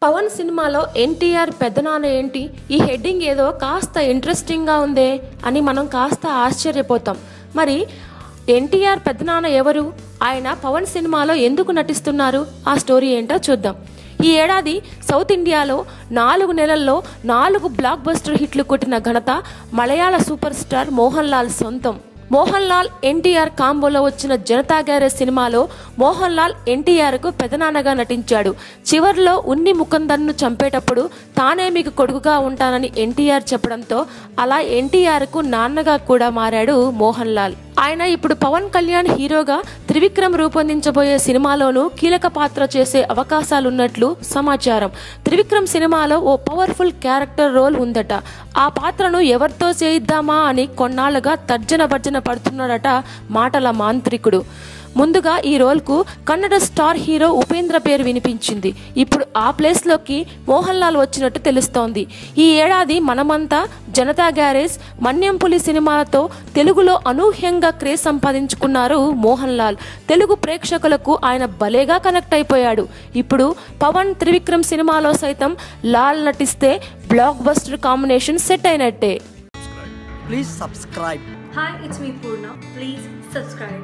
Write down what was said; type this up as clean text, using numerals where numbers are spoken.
పవన్ సినిమాలో ఎన్టీఆర్ పెద్దనాన్న ఏంటి, ఈ హెడ్డింగ్ ఏదో కాస్త ఇంట్రెస్టింగ్గా ఉందే అని మనం కాస్త ఆశ్చర్యపోతాం. మరి ఎన్టీఆర్ పెద్దనాన్న ఎవరు, ఆయన పవన్ సినిమాలో ఎందుకు నటిస్తున్నారు, ఆ స్టోరీ ఏంటో చూద్దాం. ఈ ఏడాది సౌత్ ఇండియాలో 4 నెలల్లో 4 బ్లాక్ బస్టర్ హిట్లు కొట్టిన ఘనత మలయాళ సూపర్ స్టార్ మోహన్ లాల్ సొంతం. మోహన్ లాల్ ఎన్టీఆర్ కాంబోలో వచ్చిన జనతా గ్యారేజ్ సినిమాలో మోహన్ లాల్ ఎన్టీఆర్కు పెదనాన్నగా నటించాడు. చివర్లో ఉన్ని ముకుందన్ను చంపేటప్పుడు తానే మీకు కొడుకుగా ఉంటానని ఎన్టీఆర్ చెప్పడంతో అలా ఎన్టీఆర్కు నాన్నగా కూడా మారాడు మోహన్ లాల్. ఆయన ఇప్పుడు పవన్ కళ్యాణ్ హీరోగా త్రివిక్రమ్ రూపొందించబోయే సినిమాలోనూ కీలక పాత్ర చేసే అవకాశాలున్నట్లు సమాచారం. త్రివిక్రమ్ సినిమాలో ఓ పవర్ఫుల్ క్యారెక్టర్ రోల్ ఉందట. ఆ పాత్రను ఎవరితో చేయిద్దామా అని కొన్నాళ్లుగా తర్జన భర్జన పడుతున్నాడట మాటల మాంత్రికుడు. ముందుగా ఈ రోల్కు కన్నడ స్టార్ హీరో ఉపేంద్ర పేరు వినిపించింది. ఇప్పుడు ఆ ప్లేస్లోకి మోహన్ లాల్ వచ్చినట్టు తెలుస్తోంది. ఈ ఏడాది మనమంతా, జనతా గ్యారేజ్, మన్యంపులి సినిమాలతో తెలుగులో అనూహ్యంగా క్రేజ్ సంపాదించుకున్నారు మోహన్ లాల్. తెలుగు ప్రేక్షకులకు ఆయన భలేగా కనెక్ట్ అయిపోయాడు. ఇప్పుడు పవన్ త్రివిక్రమ్ సినిమాలో సైతం లాల్ నటిస్తే బ్లాక్ బస్టర్ కాంబినేషన్ సెట్ అయినట్టే. Please subscribe. Hi, it's me Purna. Please subscribe.